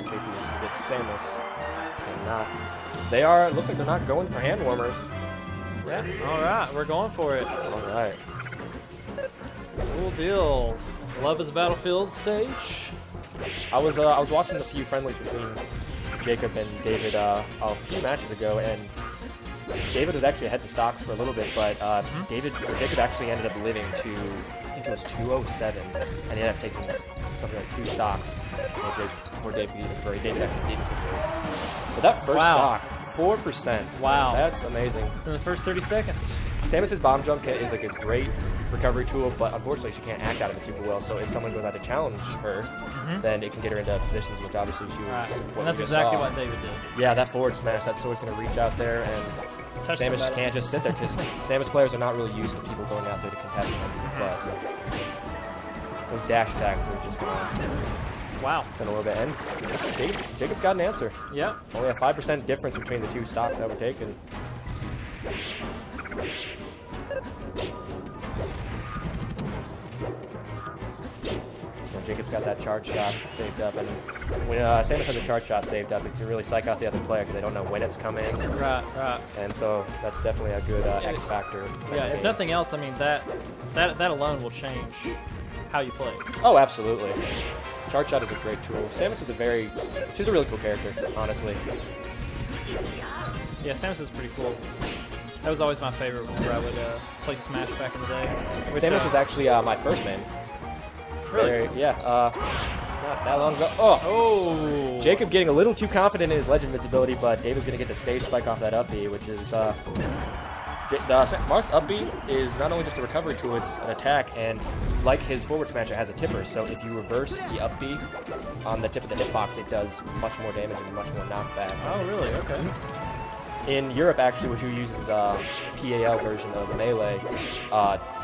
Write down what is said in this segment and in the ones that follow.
actually, if you get Samus. Cannot. They are, it looks like they're not going for hand warmers. Yeah, all right, we're going for it. All right. Cool deal. Love is Battlefield stage. I was watching the few friendlies between Jacob and David a few matches ago, and David was actually ahead in stocks for a little bit, but Jacob actually ended up living to, I think it was 207, and he ended up taking something like 2 stocks before David actually didn't convert. But that first stock, 4%. Wow. That's amazing. In the first 30 seconds. Samus's bomb jump kit is like a great recovery tool, but unfortunately she can't act out of it super well, so if someone goes out to challenge her, then it can get her into positions, which obviously she was. And that's exactly what David did. Yeah, that forward smash, that's always going to reach out there, and Touch Samus somebody. can't just sit there, because Samus players are not really used to people going out there to contest them, but those dash attacks are just going to send a little bit. And Jacob's got an answer. Yep. Only a 5% difference between the 2 stocks that were taken. Jacob's got that charge shot saved up, and when Samus has a charge shot saved up, it can really psych out the other player because they don't know when it's coming. Right. And so that's definitely a good X factor. Yeah, if nothing else, I mean that alone will change how you play. Oh, absolutely. Charge shot is a great tool. Samus is she's a really cool character, honestly. Yeah, Samus is pretty cool. That was always my favorite whenever I would play Smash back in the day. Samus was actually my first main. Really? Yeah. Not that long ago. Oh! Jacob getting a little too confident in his Legend invincibility, but David's going to get the stage spike off that up B, which is... Marth's up B is not only just a recovery tool, it's an attack, and like his forward smash, it has a tipper, so if you reverse the up B on the tip of the hitbox, it does much more damage and much more knockback. Oh, really? Okay. In Europe, actually, which uses PAL version of Melee,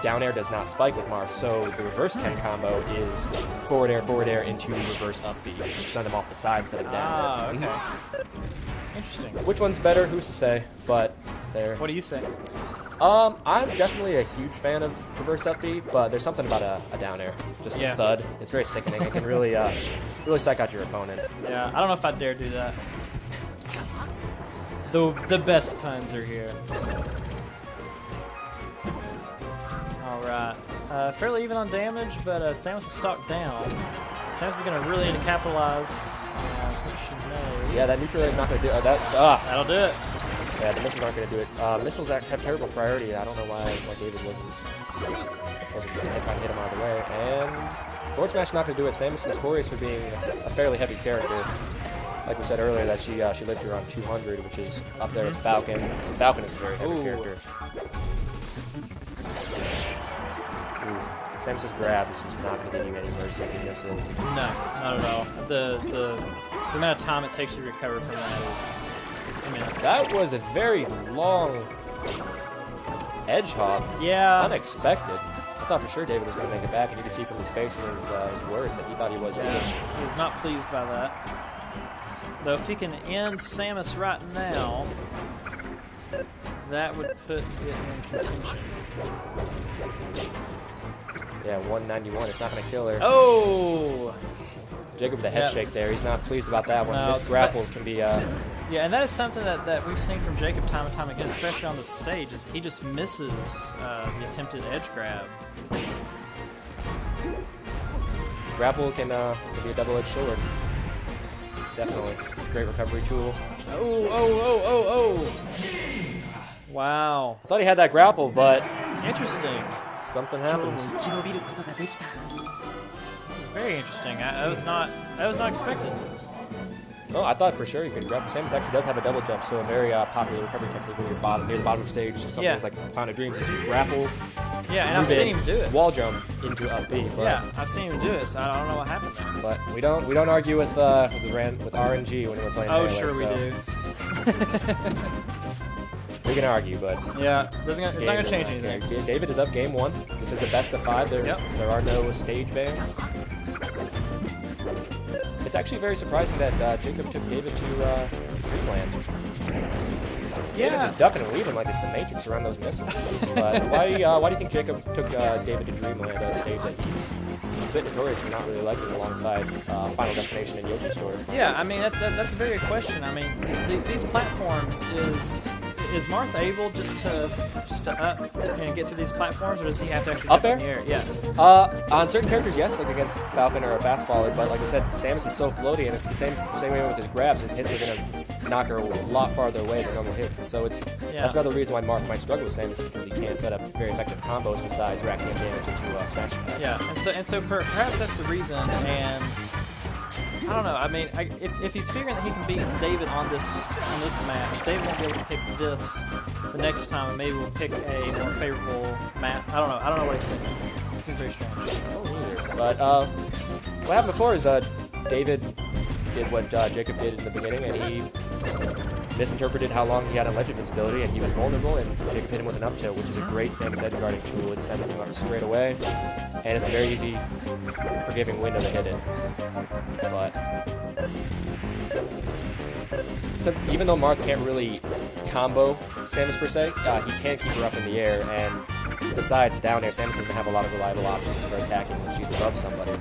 down air does not spike with Marth, so the reverse Ken combo is forward air into reverse up B. You send them off the side instead of down air. Okay. Interesting. Which one's better? Who's to say? But there. What do you say? I'm definitely a huge fan of reverse up B, but there's something about a down air. Just the thud. It's very sickening. It can really psych out your opponent. Yeah, I don't know if I'd dare do that. The best puns are here. Alright. Fairly even on damage, but Samus is stocked down. Samus is going to really need to capitalize. Yeah, that neutral air is not going to do it. That'll do it. Yeah, the missiles aren't going to do it. Missiles have terrible priority. I don't know why David wasn't trying to hit him out of the way. And forward smash not going to do it. Samus is notorious for being a fairly heavy character. Like we said earlier, that she lived around 200, which is up there with Falcon. Falcon is a very heavy character. Samus's grab is just not going to give you any mercy if you miss it. No, not at all. The amount of time it takes you to recover from that is immense. That was a very long edge hop. Yeah. Unexpected. I thought for sure David was going to make it back, and you could see from his face and his words that he thought he was too. He was not pleased by that. Though if he can end Samus right now, that would put it in contention. Yeah, 191. It's not going to kill her. Oh! Jacob with the head shake there. He's not pleased about that one. No, Missed grapples can be... Yeah, and that is something that we've seen from Jacob time and time again, especially on the stage, is he just misses the attempted edge grab. Grapple can be a double-edged sword. Definitely. It's a great recovery tool. Oh. Wow. I thought he had that grapple, but... Interesting. Something happened. It was very interesting. That was not expected. No, I thought for sure you could grapple. Samus actually does have a double jump, so a very popular recovery technique near the bottom of stage. Something like Found of Dreams. If you grapple, and I've seen him do it. Wall jump into up B. Yeah, I've seen him do it, so I don't know what happened there. But we don't argue with RNG when we're playing. Oh, Melee, sure we do. We can argue, but it's not gonna change anything. David is up game 1. This is the best of 5. There are no stage bans. It's actually very surprising that Jacob took David to Dreamland. David just ducking and weaving like it's the Matrix around those missiles. But why do you think Jacob took David to Dreamland, a stage that he's a bit notorious for not really liking alongside Final Destination and Yoshi Story. Yeah, I mean that's a very good question. I mean, these platforms is Marth able just to up and get through these platforms, or does he have to actually Up jump air? in the air? Yeah. On certain characters, yes, like against Falcon or a Fast Faller, but like I said, Samus is so floaty, and it's the same way with his grabs. His hits are gonna knock her a lot farther away than normal hits, and so that's another reason why Marth might struggle with Samus, is because he can't set up very effective combos besides racking up damage into Smash Attack. Yeah, and so perhaps that's the reason, and I don't know. I mean, if he's figuring that he can beat David on this match, David won't be able to pick this the next time, and maybe we'll pick a more favorable match. I don't know what he's thinking. It seems very strange. But what happened before is David did what Jacob did in the beginning, and he misinterpreted how long he had on ledge invincibility, and he was vulnerable, and Jacob hit him with an up tilt, which is a great Samus edge guarding tool. It sends him up straight away, and it's a very easy, forgiving window to hit it. But so even though Marth can't really combo Samus per se, he can keep her up in the air, and besides down air, Samus doesn't have a lot of reliable options for attacking when she's above somebody.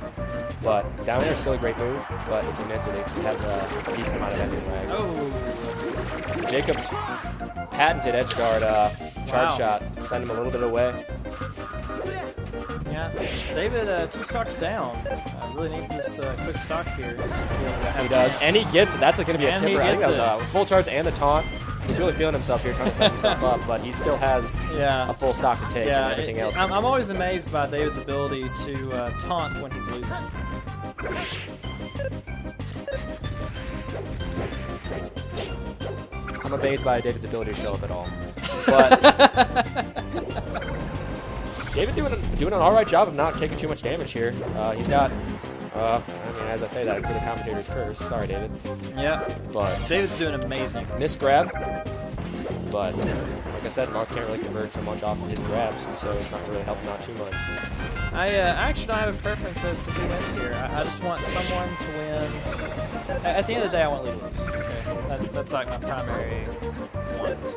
But down air is still a great move, but if you miss it, it has a decent amount of ending lag. Oh. Jacob's patented edge guard charge shot sent him a little bit away. Yeah, David 2 stocks down. Really needs this quick stock here. He does, and he gets it. That's going to be a And tipper. he I think gets that was full charge and the taunt. He's really feeling himself here, trying to set himself up, but he still has a full stock to take and everything else. I'm always amazed by David's ability to taunt when he's losing. I'm amazed by David's ability to show up at all. But David doing an all right job of not taking too much damage here. He's got, I mean, as I say that, a commentator's curse. Sorry, David. Yeah, But David's doing amazing. missed grab, but like I said, Mark can't really convert so much off of his grabs, and so it's not really helping out too much. I actually don't have a preference as to who wins here. I just want someone to win. At the end of the day, I want Lee to lose. Okay? That's like my primary want.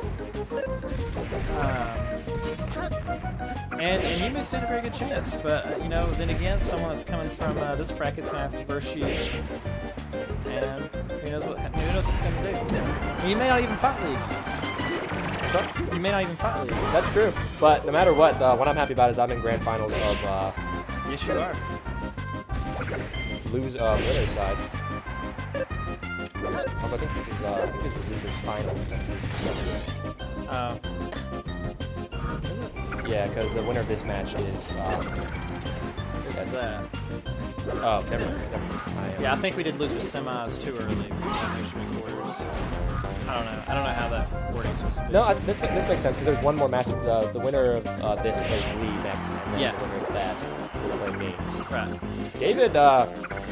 And Yumi's stand a very good chance, but you know, then again, someone that's coming from this bracket's gonna have to verse you, and who knows what's gonna do. You may not even fight League. You may not even fight League. That's true, but no matter what I'm happy about is I'm in grand finals of Yes, you are. winner's side. Also, I think this is loser's finals. Is it? Yeah, because the winner of this match is. Is that? Oh, never mind. Yeah, I think we did losers semis too early. Quarters. I don't know how that wording's supposed to be. No, this makes sense because there's one more match. The winner of this plays Lee next, and then the winner of that will play me. Right. David,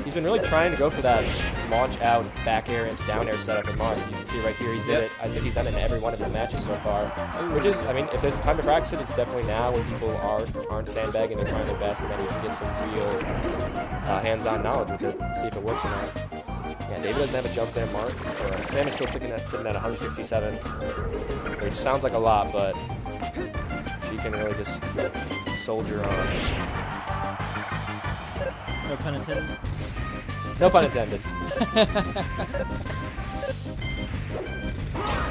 he's been really trying to go for that launch out back air into down air setup in Mars. You can see right here, I think he's done it in every one of his matches so far. Which is, I mean, if there's a time to practice it, it's definitely now when people aren't sandbagging, they're trying their best, and then you can get some real hands-on knowledge with it, see if it works or not. Yeah, David doesn't have a jump there, Mark. Sam is still sitting at 167, which sounds like a lot, but she can really just soldier on. No pun intended. No pun intended.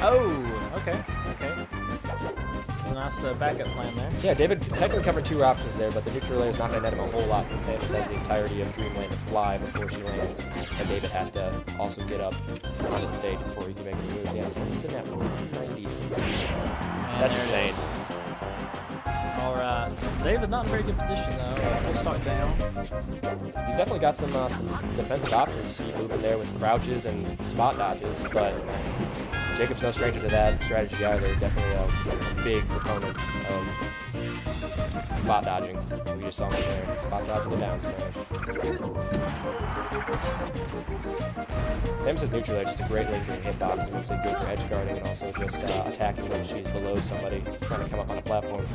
Oh, okay. There's a nice backup plan there. Yeah, David technically covered 2 options there, but the neutral layer is not going to net him a whole lot since Samus has the entirety of Dreamland to fly before she lands, and David has to also get up onto the stage before he can make any moves. Yeah, Samus sitting at 193. That's insane. All right. David's not in a very good position, though. Full stock down. He's definitely got some defensive options. He move in there with crouches and spot dodges, but Jacob's no stranger to that strategy either. Definitely a big proponent of spot dodging. We just saw him there. Spot dodging the down smash. Samus's neutral edge is a great link in hitbox. It makes it good for edge guarding and also just attacking when she's below somebody trying to come up on a platform.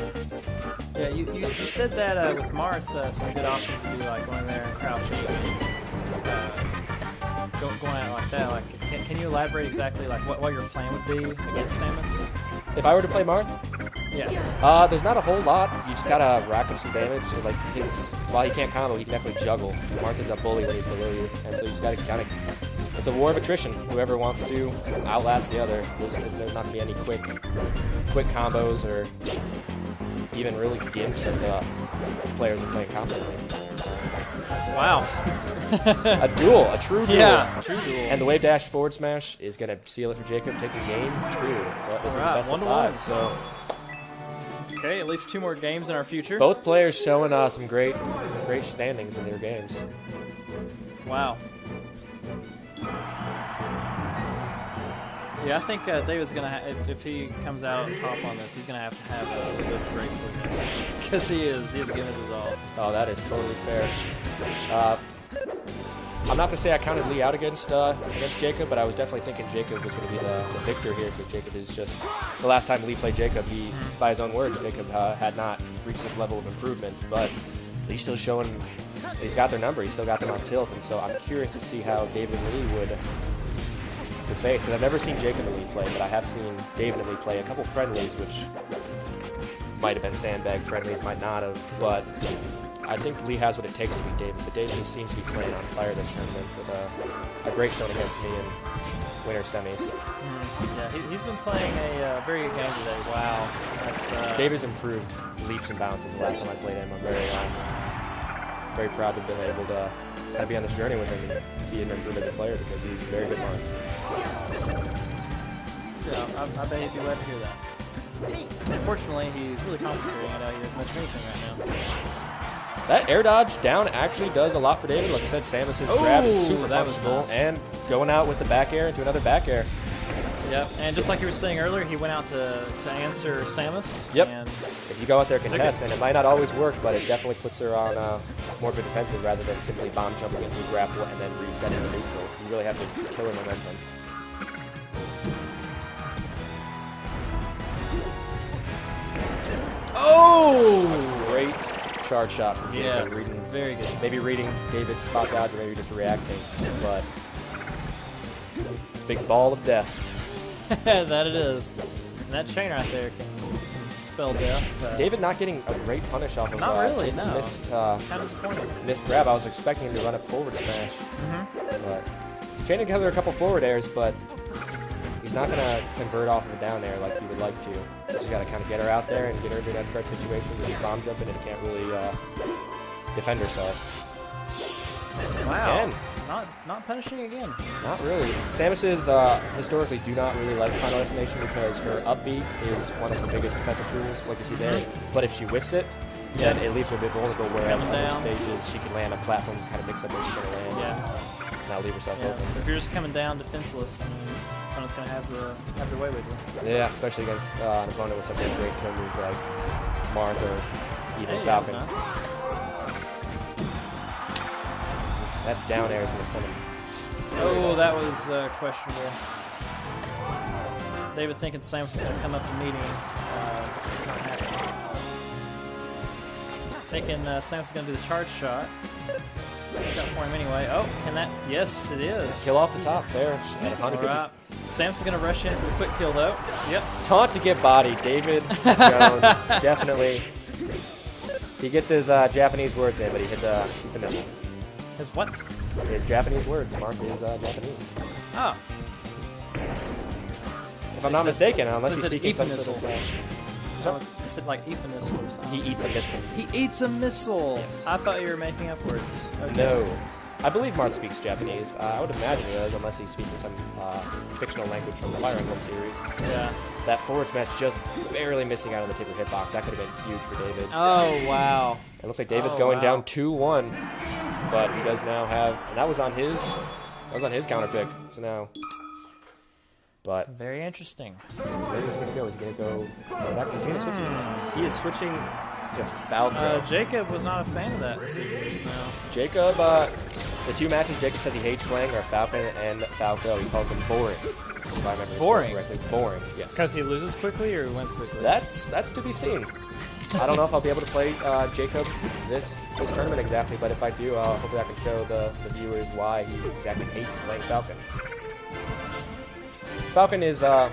Yeah, you said that with Marth, some good options would be like going there and crouching, going at it like that. Like, can you elaborate exactly like what your plan would be against Samus? If I were to play Marth? Yeah. There's not a whole lot. You just gotta rack up some damage. Like while he can't combo, he can definitely juggle. Martha's a bully when he's below you, and so you just got to kind of. It's a war of attrition. Whoever wants to outlast the other. There's not going to be any quick combos or even really gimps of the players who are playing competently. Wow. A duel, a true duel. Yeah, true duel. And the wave dash forward smash is going to seal it for Jacob, taking game 2. But this is the best of 5, so. Okay, at least 2 more games in our future. Both players showing some great standings in their games. Wow. Yeah, I think David's going to if he comes out on top on this, he's going to have a good breakthrough. Because he is giving it his all. Oh, that is totally fair. I'm not going to say I counted Lee out against Jacob, but I was definitely thinking Jacob was going to be the victor here, because Jacob is just... The last time Lee played Jacob, he, by his own words, Jacob had not reached this level of improvement, but Lee's still showing... He's got their number, he's still got them on tilt, and so I'm curious to see how David and Lee would face, because I've never seen Jacob and Lee play, but I have seen David and Lee play a couple friendlies, which might have been sandbag friendlies, might not have, but I think Lee has what it takes to beat David, but David seems to be playing on fire this tournament with a great showing against me in winter semis. Yeah, he's been playing a very good game today. Wow. That's, David's improved leaps and bounds since the last time I played him. I'm very proud to have been able to kind of be on this journey with him and see him improve as a player, because he's very good Marth. Yeah, I bet he'd be glad to hear that. Unfortunately, he's really concentrating. I know he doesn't much of anything right now. That air dodge down actually does a lot for David. Like I said, Samus's grab is super functional, nice. and going out with the back air into another back air. Yep, and just like you were saying earlier, he went out to answer Samus. Yep. And if you go out there contest, and it might not always work, but it definitely puts her on more of a defensive rather than simply bomb jumping into grapple and then resetting the neutral. You really have to kill her momentum. Oh! Great charge shot from Jacob. Yes, very good. Maybe reading David's spot dodge, or maybe just reacting, but it's a big ball of death. That it is. And that chain right there can spell death. David not getting a great punish off of not really, Jacob's no. missed, kind of disappointing. missed grab. I was expecting him to run up forward smash, but chaining together a couple forward airs, but he's not going to convert off of a down air like he would like to. He's just got to kind of get her out there and get her into that correct situation where she's bomb jumping and can't really defend herself. Wow. Again. Not punishing again. Not really. Samus's historically do not really like Final Destination because her up B is one of her biggest defensive tools, like you see there. But if she whiffs it, then it leaves her a bit vulnerable, whereas on other stages she can land on platforms and kind of mix up where she's going to land. Yeah. Now leave herself Yeah. open. If you're just coming down defenseless, I mean, opponent's going to have their way with you. Yeah, especially against an opponent with such a great kill move like Marth or even Falcon. That was nice. That down air is going to send him. Oh, that was questionable. David thinking Samus was going to come up to meet him. Not happening. Thinking Samus is going to do the charge shot. Got for him anyway. Oh, can that? Yes, it is. Kill off the top, fair. At 150. Right. Samus is going to rush in for the quick kill, though. Yep. Taunt to get bodied. David Jones, definitely. He gets his Japanese words in, but he hits a missile. His what? His Japanese words. Mark is Japanese. Oh. If I'm not mistaken, unless is he's it speaking some missile? sort of... Is it like missile or something? He eats a missile. He eats a missile. Yes. I thought you were making up words. Okay. No. I believe Marth speaks Japanese. I would imagine he does, unless he's speaking some fictional language from the Fire Emblem series. Yeah. That forward smash just barely missing out on the tip of hitbox. That could have been huge for David. Oh, wow. It looks like David's going down 2-1, but he does now have, and that was on his counter pick. So now, but Very interesting. where is he gonna go? Is he gonna go back? Is he gonna switch? He is switching to Falco. Jacob was not a fan of that decision just now. Jacob, the two matches Jacob says he hates playing are Falcon and Falco. He calls them boring. If I remember his Boring? correctly. Boring, yes. Because he loses quickly or wins quickly? That's to be seen. I don't know if I'll be able to play Jacob this tournament exactly, but if I do, hopefully I can show the viewers why he exactly hates playing Falcon. Falcon is, a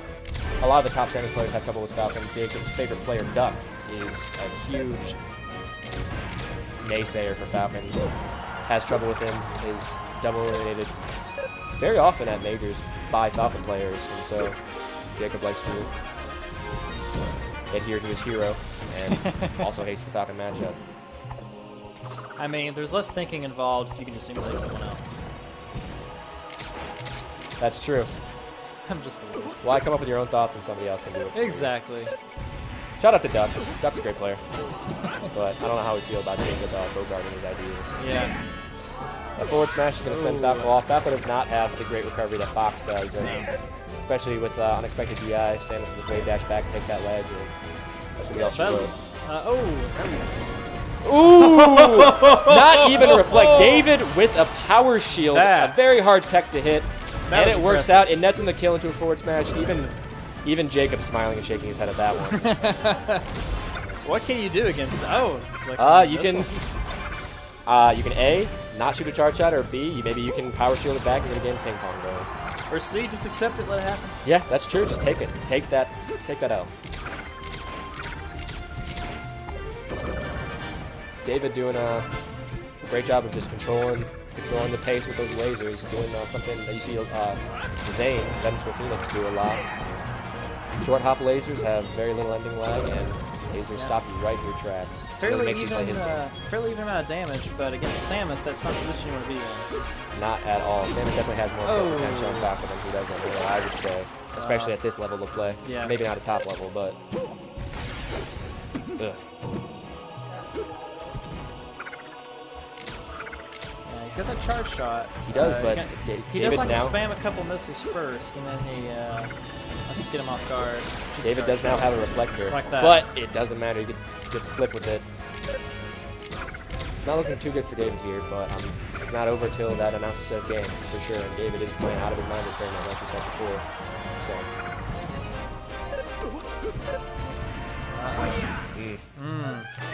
lot of the top Samus players have trouble with Falcon. Jacob's favorite player, Duck, is a huge naysayer for Falcon. Has trouble with him. Is double eliminated very often at majors by Falcon players, and so Jacob likes to adhere to his hero and also hates the Falcon matchup. I mean, there's less thinking involved if you can just emulate someone else. That's true. I'm just the worst. Why come up with your own thoughts when somebody else can do it for you? Exactly. Shout out to Duck. Duck's a great player. But I don't know how we feel about Jacob bogarting his ideas. Yeah. A forward smash is going to send Falco off. Falco does not have the great recovery that Fox does. And especially with unexpected DI, Samus can just wave dash back, take that ledge, and that's what we also do. That was... Ooh! Not even a reflect. David with a power shield. A very hard tech to hit. And it works out. It nets him the kill into a forward smash. Even Jacob smiling and shaking his head at that one. What can you do against that? You can A, not shoot a charge shot, or B, maybe you can power shield it back and get a game ping pong going. Or C, just accept it, let it happen. Yeah, that's true. Just take it. Take that L. David doing a great job of just controlling the pace with those lasers, doing something that you see Zane, Vengeful Phoenix, do a lot. Short hop lasers have very little ending lag, and lasers stop you right in your tracks. Fairly even amount of damage, but against Samus, that's not the position you want to be in. Not at all. Samus definitely has more potential on Falcon than he does on Hero, I would say. Especially at this level of play. Yeah. Maybe not at top level, but... Ugh. He's got that charge shot. He does, but he does like to spam a couple missiles first, and then he let's get him off guard. David does now have a reflector, like that. But it doesn't matter. He gets clipped with it. It's not looking too good for David here, but it's not over till that announcer says game for sure. And David is playing out of his mind this tournament, like we said before. So.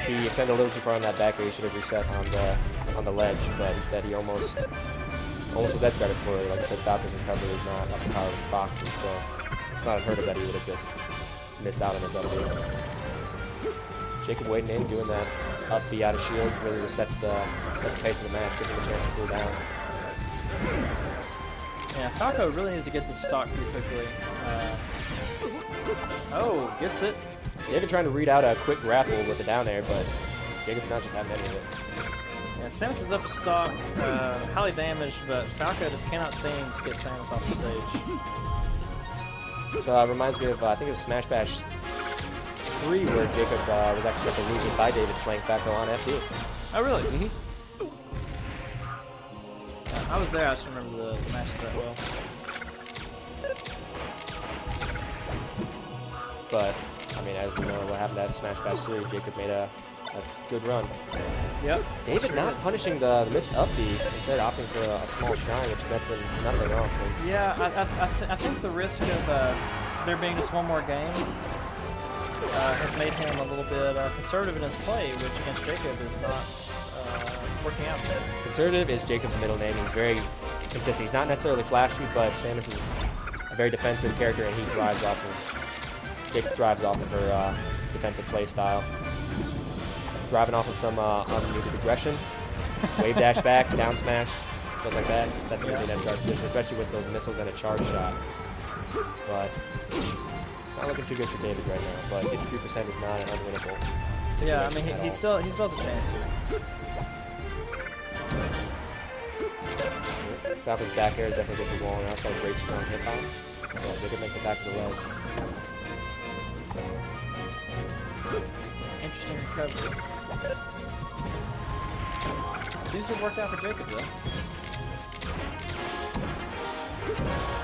He extended a little too far on that back air. He should have reset on the ledge, but instead he almost was edge guarded for it. Like I said, Falcon's recovery is not up to par with Fox's, so it's not unheard of that he would have just missed out on his up B. Jacob wading in, doing that up B out of shield, really resets the pace of the match, gives him a chance to cool down. Yeah, Falco really needs to get this stock pretty quickly. Gets it. David trying to read out a quick grapple with a down air, but Jacob's not just having any of it. Yeah, Samus is up to stock, highly damaged, but Falco just cannot seem to get Samus off the stage. So it reminds me of, I think it was Smash Bash 3, where Jacob was actually up to losing by David playing Falco on FD. Oh, really? Mm-hmm. I was there, I just remember the matches that well. But, I mean, as we know what happened at Smash Bash 3, Jacob made a good run. Yep. David not punishing the missed up B, instead opting for a small shine, which nets him nothing off of. Yeah, I think the risk of there being just one more game has made him a little bit conservative in his play, which against Jacob is not working out. Conservative is Jacob's middle name. He's very consistent. He's not necessarily flashy, but Samus is a very defensive character, and he thrives off of... Jacob thrives off of her defensive play style. Driving off of some unmuted aggression. Wave dash back, down smash, just like that. Sets him in that charge position, especially with those missiles and a charge shot. But it's not looking too good for David right now. But 53% is not an unwinnable situation. Yeah, I mean, he still has a chance here. Falcon's back air is definitely good for wall now. It's got a great strong hitbox. Yeah, Jacob makes it back to the legs. Interesting recovery. Seems to have worked out for Jacob, though.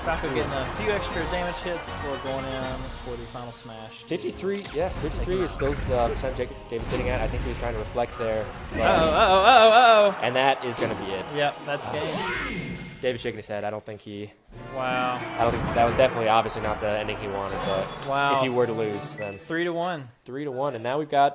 Falco getting a few extra damage hits before going in for the final smash. 53 is still the percent David's sitting at. I think he was trying to reflect there. And that is going to be it. Yep, that's game. David shaking his head. I don't think Wow. I don't think that was definitely obviously not the ending he wanted, but wow. If he were to lose, then 3-1. 3-1, and now we've got